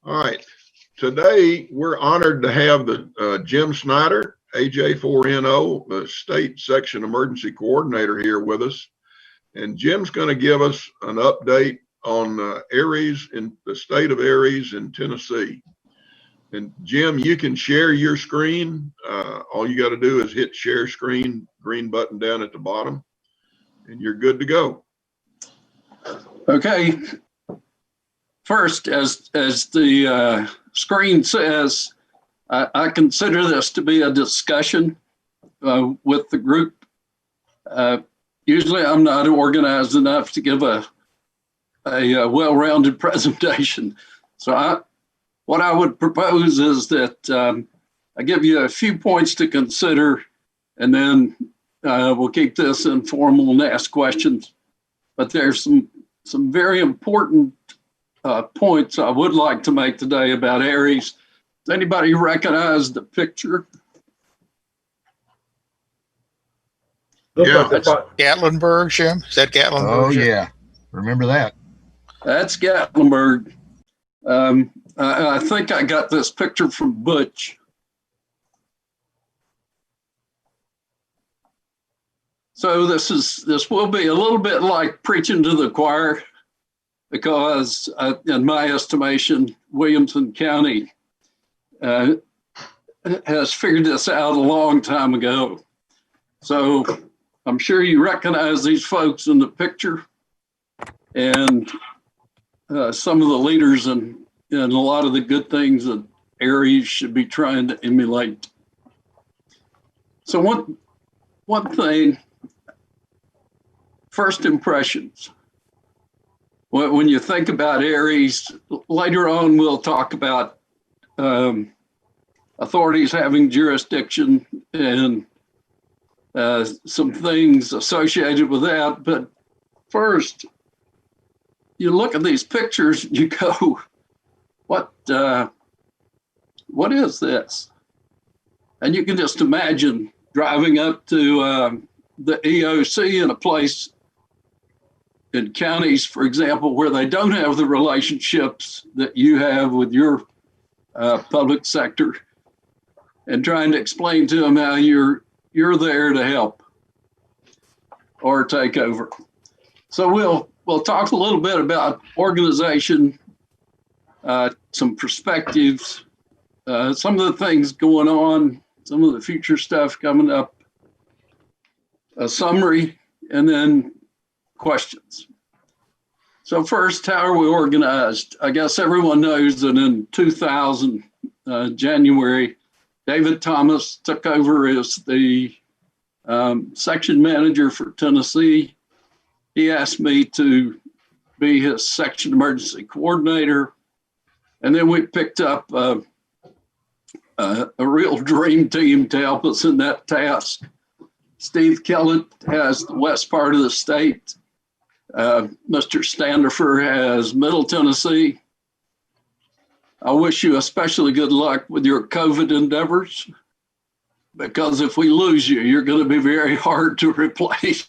All right. Today, we're honored to have the Jim Snyder, AJ4NO, the State Section Emergency Coordinator here with us. And Jim's going to give us an update on ARES in the state of ARES in Tennessee. And Jim, you can share your screen. All you got to do is hit share screen, green button down at the bottom, and you're good to go. Okay. First, as the screen says, I consider this to be a discussion with the group. Usually I'm not organized enough to give a well-rounded presentation. So what I would propose is that I give you a few points to consider, and then we'll keep this informal and ask questions. But there's some very important points I would like to make today about ARES. Does anybody recognize the picture? Yeah. That's Gatlinburg, Jim. Is that Gatlinburg? Oh, yeah. Remember that. That's Gatlinburg. I think I got this picture from Butch. So this will be a little bit like preaching to the choir, because in my estimation, Williamson County has figured this out a long time ago. So I'm sure you recognize these folks in the picture, and some of the leaders and a lot of the good things that ARES should be trying to emulate. So one thing, first impressions. When you think about ARES, later on we'll talk about authorities having jurisdiction and some things associated with that. But first, you look at these pictures, you go, what is this? And you can just imagine driving up to the EOC in a place in counties, for example, where they don't have the relationships that you have with your public sector, and trying to explain to them how you're there to help or take over. So we'll talk a little bit about organization, some perspectives, some of the things going on, some of the future stuff coming up, a summary, and then questions. So first, how are we organized? I guess everyone knows that in 2000, January, David Thomas took over as the section manager for Tennessee. He asked me to be his section emergency coordinator. And then we picked up a real dream team to help us in that task. Steve Kellett has the west part of the state. Mr. Standifer has Middle Tennessee. I wish you especially good luck with your COVID endeavors, because if we lose you, you're going to be very hard to replace.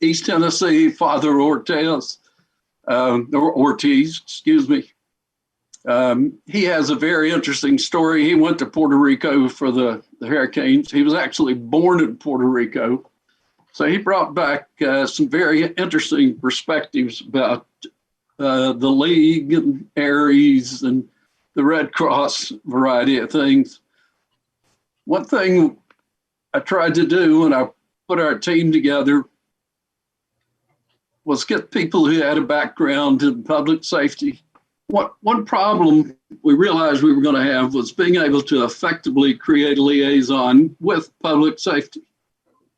East Tennessee, Father Ortiz, excuse me. He has a very interesting story. He went to Puerto Rico for the hurricanes. He was actually born in Puerto Rico. So he brought back some very interesting perspectives about the League and ARES and the Red Cross variety of things. One thing I tried to do when I put our team together was get people who had a background in public safety. One problem we realized we were going to have was being able to effectively create a liaison with public safety.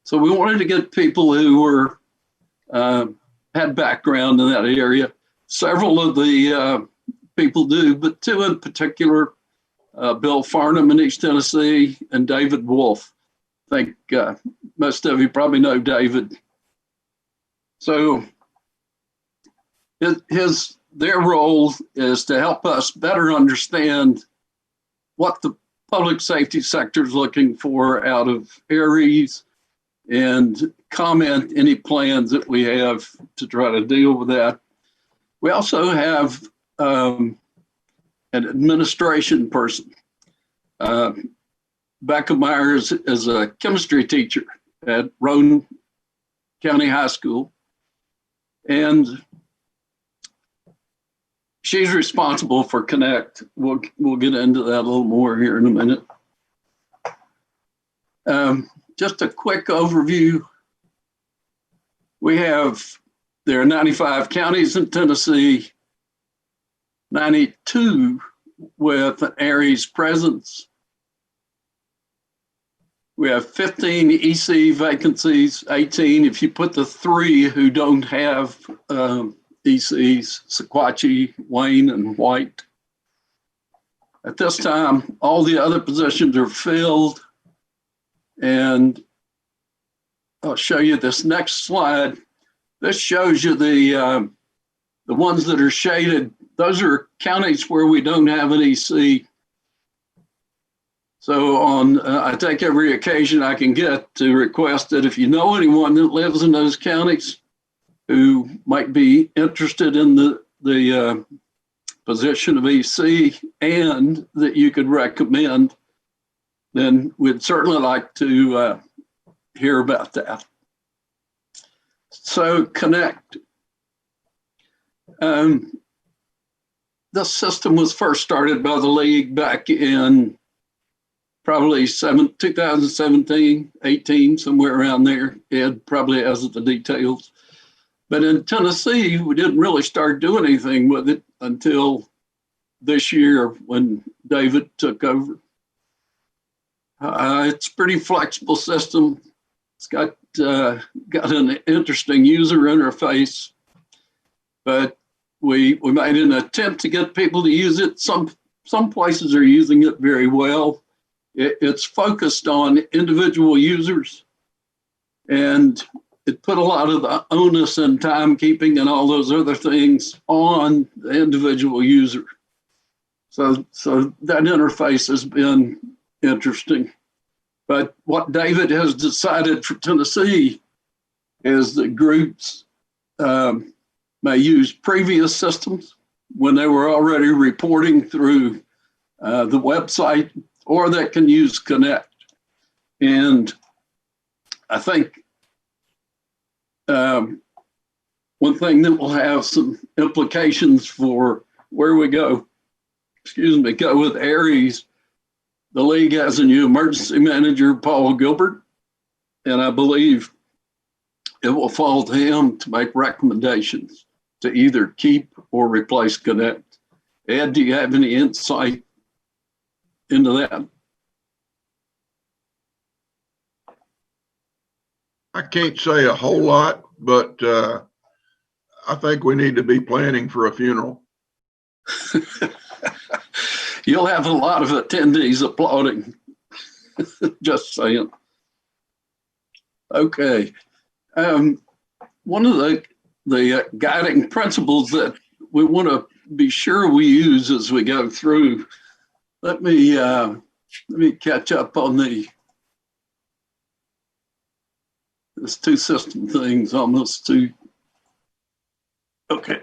So we wanted to get people who were had background in that area. Several of the people do, but two in particular, Bill Farnham in East Tennessee and David Wolf. I think most of you probably know David. So their role is to help us better understand what the public safety sector is looking for out of ARES, and comment any plans that we have to try to deal with that. We also have an administration person. Becca Myers is a chemistry teacher at Roane County High School, and she's responsible for Connect. We'll get into that a little more here in a minute. Just a quick overview. There are 95 counties in Tennessee, 92 with an ARES presence. We have 15 EC vacancies, 18 if you put the 3 who don't have ECs, Sequatchie, Wayne, and White. At this time, all the other positions are filled, and I'll show you this next slide. This shows you the ones that are shaded. Those are counties where we don't have an EC. So I take every occasion I can get to request that if you know anyone that lives in those counties who might be interested in the position of EC and that you could recommend, then we'd certainly like to hear about that. So Connect. This system was first started by the league back in probably 2017, 18, somewhere around there. Ed probably has the details. But in Tennessee, we didn't really start doing anything with it until this year when David took over. It's a pretty flexible system. It's got an interesting user interface, but we made an attempt to get people to use it. Some places are using it very well. It's focused on individual users, and it put a lot of the onus and timekeeping and all those other things on the individual user. So that interface has been interesting. But what David has decided for Tennessee is that groups may use previous systems when they were already reporting through the website, or that can use Connect. And I think one thing that will have some implications for where we go with ARES. The league has a new emergency manager, Paul Gilbert, and I believe it will fall to him to make recommendations to either keep or replace Connect. Ed, do you have any insight into that? I can't say a whole lot, but I think we need to be planning for a funeral. You'll have a lot of attendees applauding. Just saying. Okay. One of the guiding principles that we want to be sure we use as we go through. Let me catch up on this two system things almost too. Okay.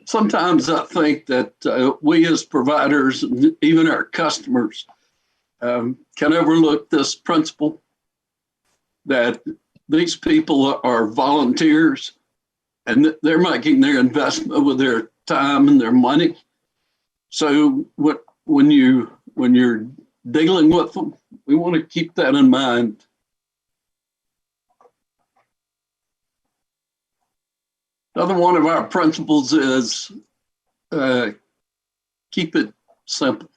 Sometimes I think that we as providers, and even our customers, can overlook this principle that these people are volunteers and they're making their investment with their time and their money. So when you're dealing with them, we want to keep that in mind. Another one of our principles is keep it simple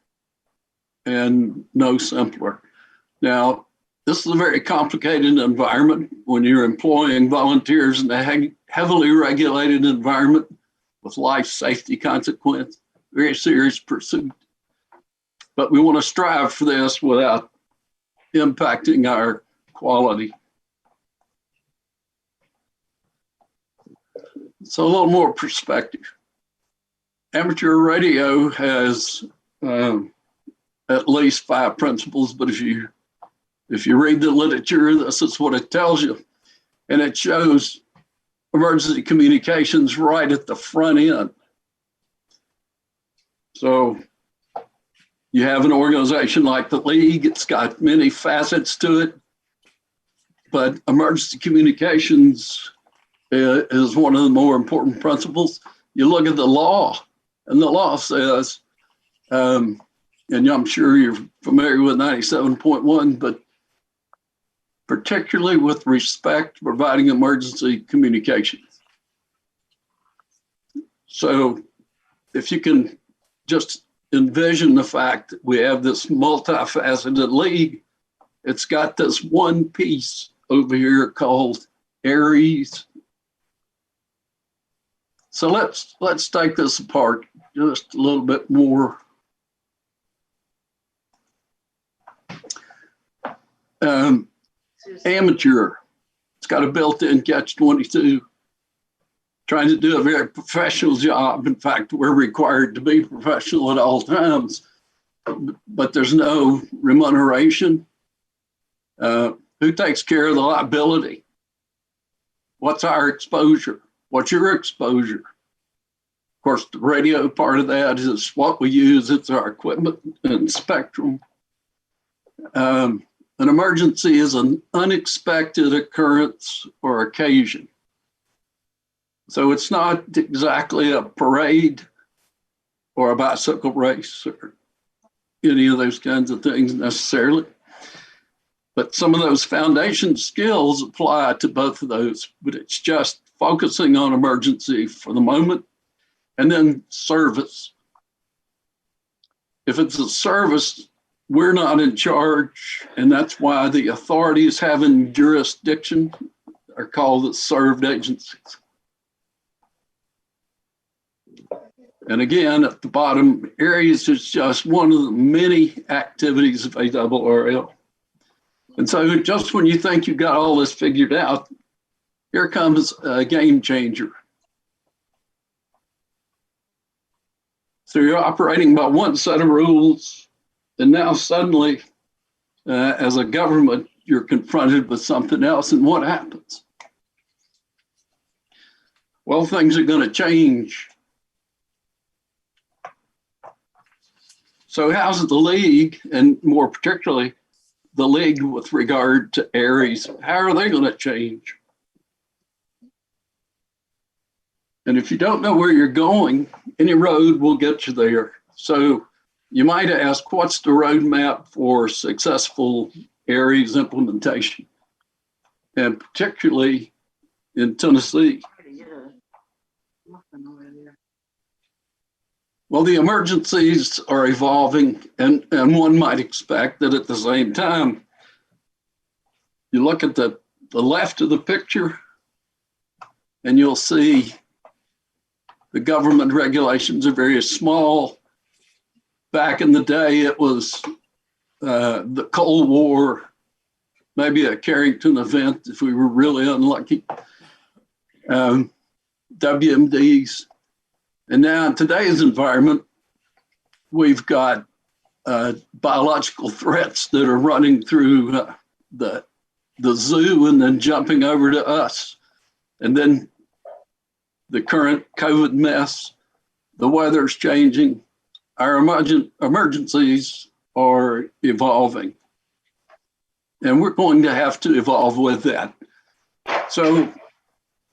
and no simpler. Now, this is a very complicated environment when you're employing volunteers in a heavily regulated environment with life safety consequence, very serious pursuit. But we want to strive for this without impacting our quality. So a little more perspective. Amateur radio has at least 5 principles, but if you read the literature, this is what it tells you. And it shows emergency communications right at the front end. So you have an organization like the League, it's got many facets to it, but emergency communications is one of the more important principles. You look at the law, and the law says, and I'm sure you're familiar with 97.1, but particularly with respect to providing emergency communications. So if you can just envision the fact that we have this multifaceted league, it's got this one piece over here called ARES. So let's take this apart just a little bit more. Amateur, it's got a built-in catch-22, trying to do a very professional job. In fact, we're required to be professional at all times, but there's no remuneration. Who takes care of the liability? What's our exposure? What's your exposure? Of course, the radio part of that is what we use. It's our equipment and spectrum. An emergency is an unexpected occurrence or occasion. So it's not exactly a parade or a bicycle race or any of those kinds of things necessarily. But some of those foundation skills apply to both of those, but it's just focusing on emergency for the moment and then service. If it's a service, we're not in charge, and that's why the authorities having jurisdiction are called the served agencies. And again, at the bottom, ARES is just one of the many activities of ARRL. And so just when you think you got all this figured out, here comes a game changer. So you're operating by one set of rules, and now suddenly, as a government, you're confronted with something else, and what happens? Well, things are going to change. So how's the League, and more particularly, the League with regard to ARES, how are they going to change? And if you don't know where you're going, any road will get you there. So you might ask, what's the roadmap for successful ARES implementation? And particularly in Tennessee. Well, the emergencies are evolving, and one might expect that at the same time, you look at the left of the picture, and you'll see the government regulations are very small. Back in the day, it was the Cold War, maybe a Carrington event if we were really unlucky, WMDs. And now in today's environment, we've got biological threats that are running through the zoo and then jumping over to us. And then the current COVID mess, the weather's changing, our emergencies are evolving. And we're going to have to evolve with that. So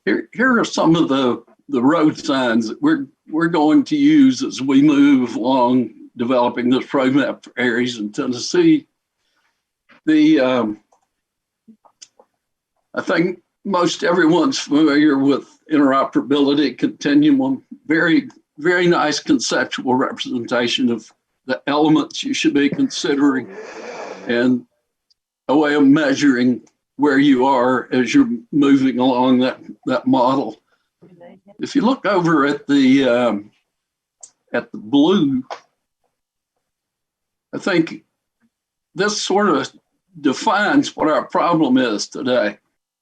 here are some of the road signs that we're going to use as we move along developing this roadmap for ARES in Tennessee. I think most everyone's familiar with interoperability continuum, very, very nice conceptual representation of the elements you should be considering and a way of measuring where you are as you're moving along that model. If you look over at the blue, I think this sort of defines what our problem is today,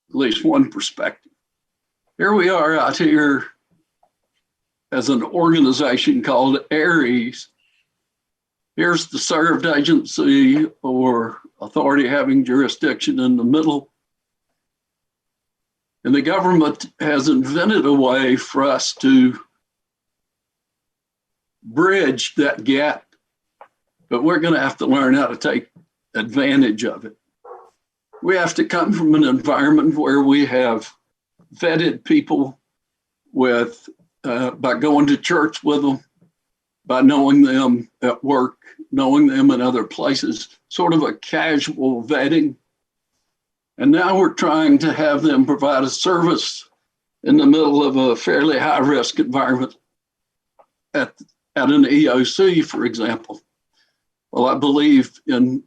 at least one perspective. Here we are out here as an organization called ARES. Here's the served agency or authority having jurisdiction in the middle. And the government has invented a way for us to bridge that gap, but we're going to have to learn how to take advantage of it. We have to come from an environment where we have vetted people with, by going to church with them, by knowing them at work, knowing them in other places, sort of a casual vetting. And now we're trying to have them provide a service in the middle of a fairly high-risk environment at an EOC, for example. Well, I believe in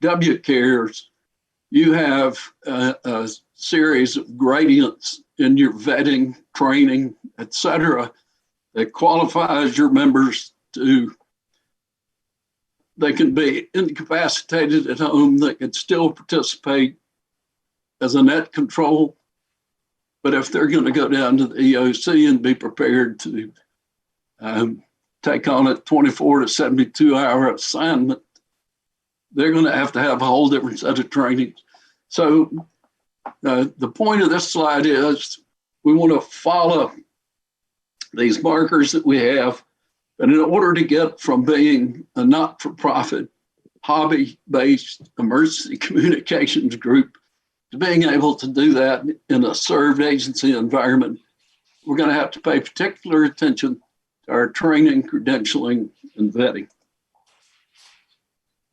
WCARES, you have a series of gradients in your vetting, training, et cetera, that qualifies your members to, they can be incapacitated at home, they can still participate as a net control. But if they're going to go down to the EOC and be prepared to take on a 24 to 72 hour assignment, they're going to have a whole different set of training. So the point of this slide is we want to follow these markers that we have, but in order to get from being a not-for-profit, hobby-based emergency communications group to being able to do that in a served agency environment, we're going to have to pay particular attention to our training, credentialing, and vetting.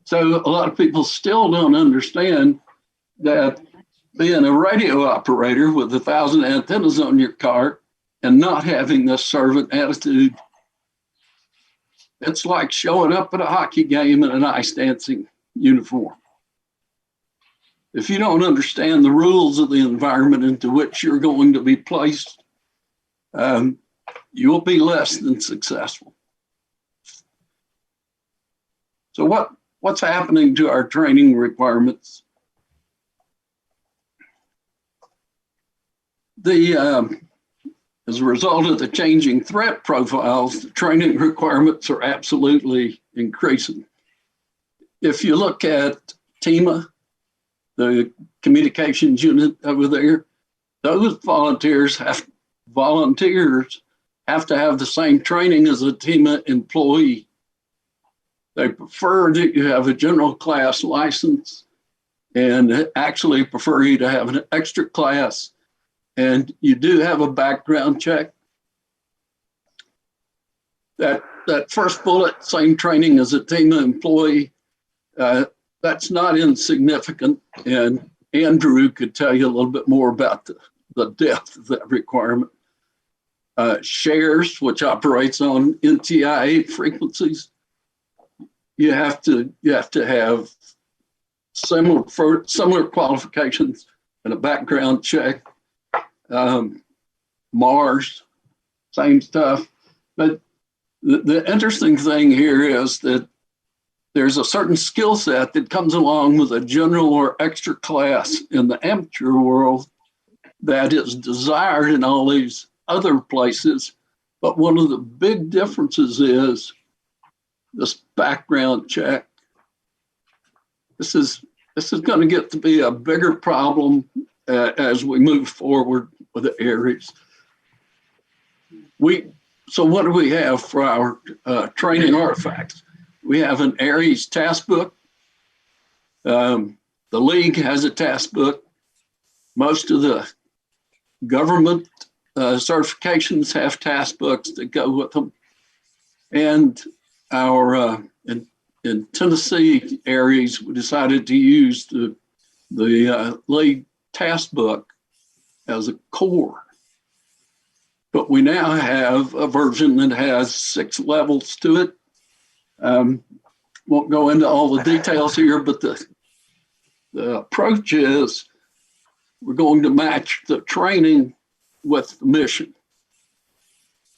So a lot of people still don't understand that being a radio operator with 1,000 antennas on your car and not having this servant attitude, it's like showing up at a hockey game in an ice dancing uniform. If you don't understand the rules of the environment into which you're going to be placed, you will be less than successful. So what's happening to our training requirements? As a result of the changing threat profiles, the training requirements are absolutely increasing. If you look at TEMA, the communications unit over there, those volunteers have to have the same training as a TEMA employee. They prefer that you have a general class license and actually prefer you to have an extra class. And you do have a background check. That first bullet, same training as a TEMA employee, that's not insignificant. And Andrew could tell you a little bit more about the depth of that requirement. Shares, which operates on NTIA frequencies, you have to have similar qualifications and a background check. Mars, same stuff. But the interesting thing here is that there's a certain skill set that comes along with a general or extra class in the amateur world that is desired in all these other places. But one of the big differences is this background check. This is going to get to be a bigger problem as we move forward with the ARES. So what do we have for our training artifacts? We have an ARES task book. The league has a task book. Most of the government certifications have task books that go with them. And our in Tennessee ARES, we decided to use the league task book as a core. But we now have a version that has 6 levels to it. Won't go into all the details here, but the approach is we're going to match the training with the mission.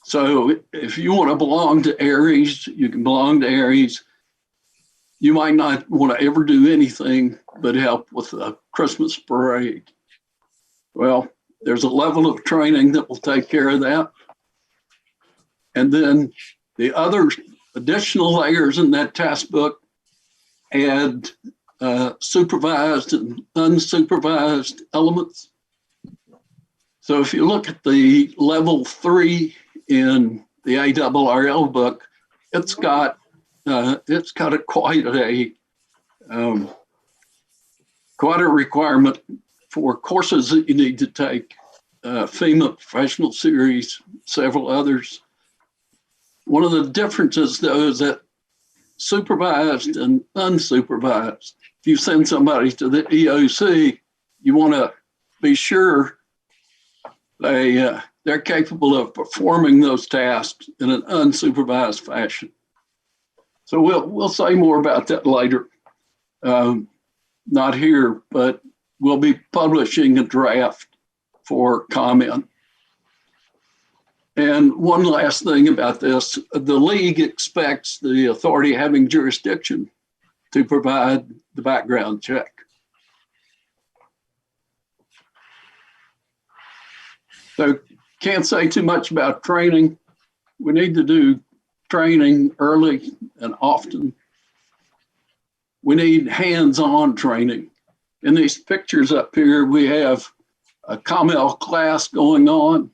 So if you want to belong to ARES, you can belong to ARES. You might not want to ever do anything but help with the Christmas parade. Well, there's a level of training that will take care of that. And then the other additional layers in that task book add supervised and unsupervised elements. So if you look at the level 3 in the ARRL book, it's got quite a requirement for courses that you need to take. FEMA Professional Series, several others. One of the differences, though, is that supervised and unsupervised. If you send somebody to the EOC, you want to be sure they're capable of performing those tasks in an unsupervised fashion. So we'll say more about that later. Not here, but we'll be publishing a draft for comment. And one last thing about this, the league expects the authority having jurisdiction to provide the background check. So can't say too much about training. We need to do training early and often. We need hands-on training. In these pictures up here, we have a COMEL class going on.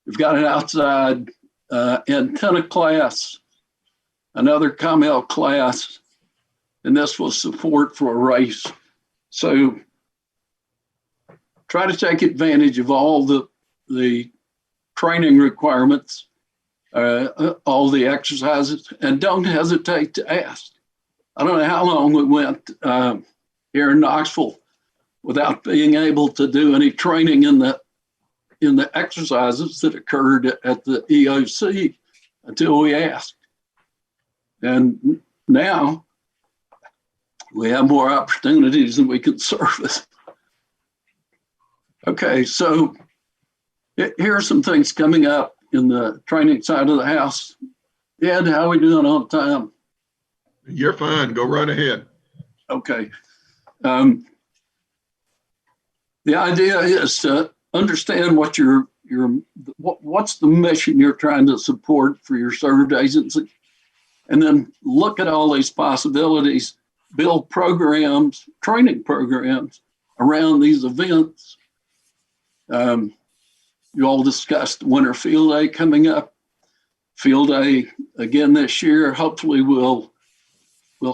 We've got an outside antenna class, another COMEL class, and this was support for a race. So try to take advantage of all the training requirements, all the exercises, and don't hesitate to ask. I don't know how long we went here in Knoxville without being able to do any training in the exercises that occurred at the EOC until we asked. And now we have more opportunities than we can service. Okay, so here are some things coming up in the training side of the house. Ed, how are we doing on time? You're fine. Go right ahead. Okay. The idea is to understand what what's the mission you're trying to support for your served agency, and then look at all these possibilities, build programs, training programs around these events. You all discussed Winter Field Day coming up. Field Day again this year. Hopefully we'll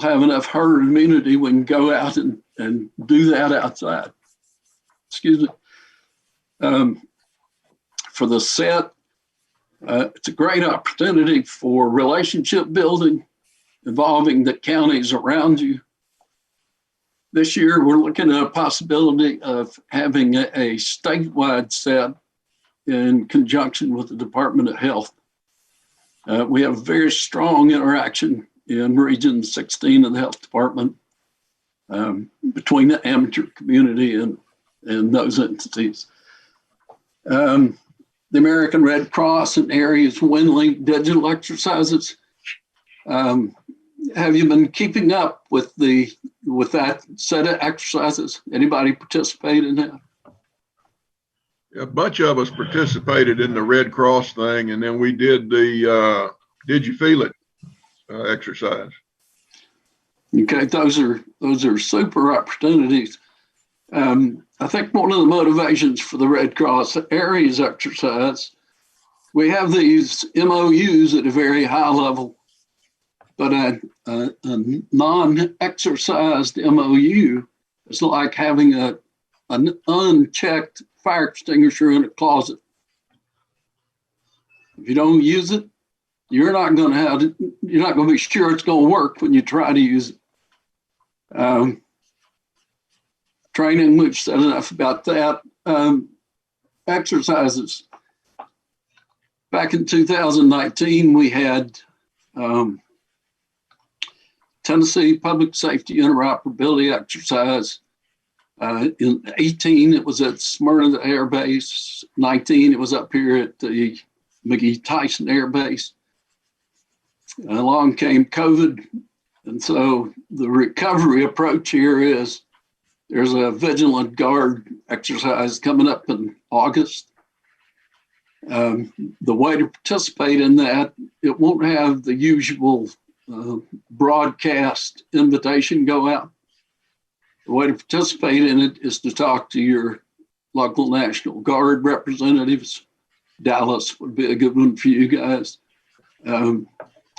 have enough herd immunity. We can go out and do that outside. Excuse me. For the set, it's a great opportunity for relationship building involving the counties around you. This year, we're looking at a possibility of having a statewide set in conjunction with the Department of Health. We have very strong interaction in Region 16 of the Health Department between the amateur community and those entities. The American Red Cross and ARES WinLink digital exercises. Have you been keeping up with that set of exercises? Anybody participate in that? A bunch of us participated in the Red Cross thing, and then we did the Did You Feel It exercise. Okay, those are super opportunities. I think one of the motivations for the Red Cross ARES exercise, we have these MOUs at a very high level, but a non-exercised MOU is like having an unchecked fire extinguisher in a closet. If you don't use it, you're not going to be sure it's going to work when you try to use it. Training, we've said enough about that. Exercises. Back in 2019, we had Tennessee Public Safety Interoperability Exercise. In 18, it was at Smyrna Air Base. 19, it was up here at the McGee-Tyson Air Base. Along came COVID. And so the recovery approach here is there's a Vigilant Guard exercise coming up in August. The way to participate in that, it won't have the usual broadcast invitation go out. The way to participate in it is to talk to your local National Guard representatives. Dallas would be a good one for you guys.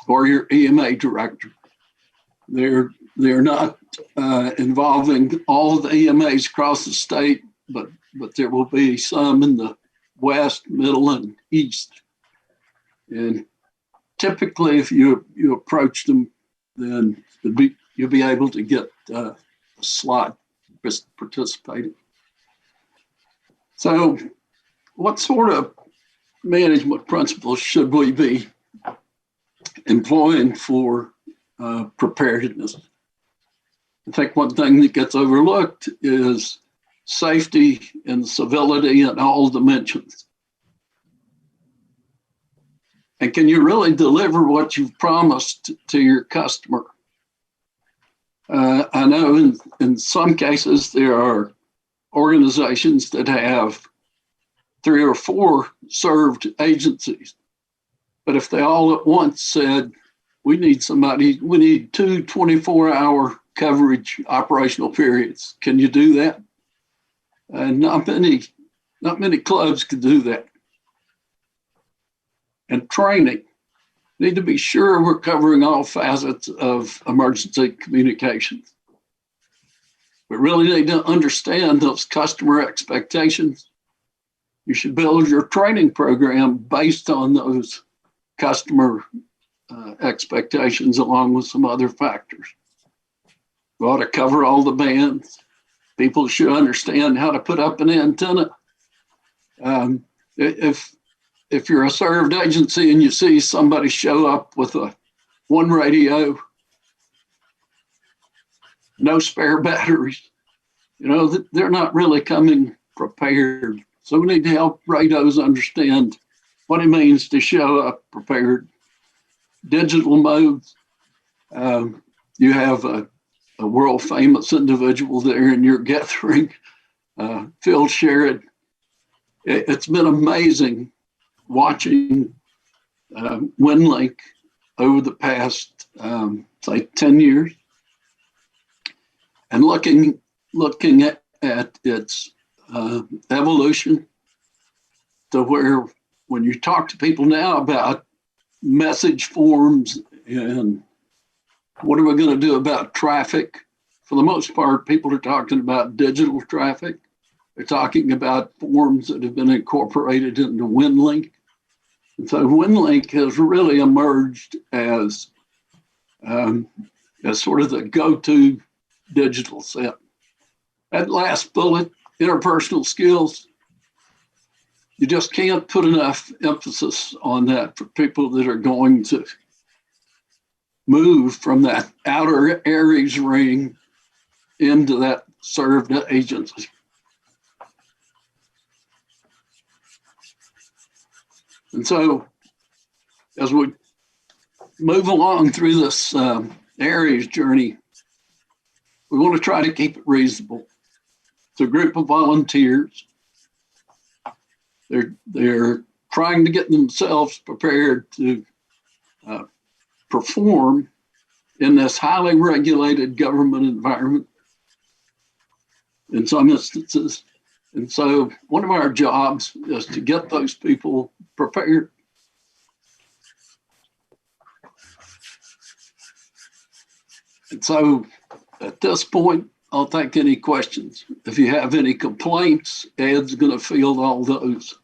or your EMA director. They're not involving all of the EMAs across the state, but there will be some in the west, middle, and east. And typically, if you approach them, then you'll be able to get a slot participating. So, what sort of management principles should we be employing for preparedness? I think one thing that gets overlooked is safety and civility in all dimensions. And can you really deliver what you've promised to your customer? I know in some cases there are organizations that have 3 or 4 served agencies. But if they all at once said, we need 2 24-hour coverage operational periods, can you do that? Not many clubs could do that. And training, need to be sure we're covering all facets of emergency communications. We really need to understand those customer expectations. You should build your training program based on those customer expectations, along with some other factors. We ought to cover all the bands. People should understand how to put up an antenna. If you're a served agency and you see somebody show up with one radio, no spare batteries, they're not really coming prepared. So we need to help RADOs understand what it means to show up prepared. Digital modes, you have a world famous individual there in your gathering, Phil Sherrod. It's been amazing watching WinLink over the past, say, 10 years, and looking at its evolution to where when you talk to people now about message forms and what are we going to do about traffic, for the most part, people are talking about digital traffic. They're talking about forms that have been incorporated into WinLink. And so WinLink has really emerged as sort of the go-to digital set. That last bullet, interpersonal skills, you just can't put enough emphasis on that for people that are going to move from that outer ARES ring into that served agency. And so as we move along through this ARES journey, we want to try to keep it reasonable. It's a group of volunteers. They're trying to get themselves prepared to perform in this highly regulated government environment in some instances. And so one of our jobs is to get those people prepared. And so at this point, I'll take any questions. If you have any complaints, Ed's going to field all those.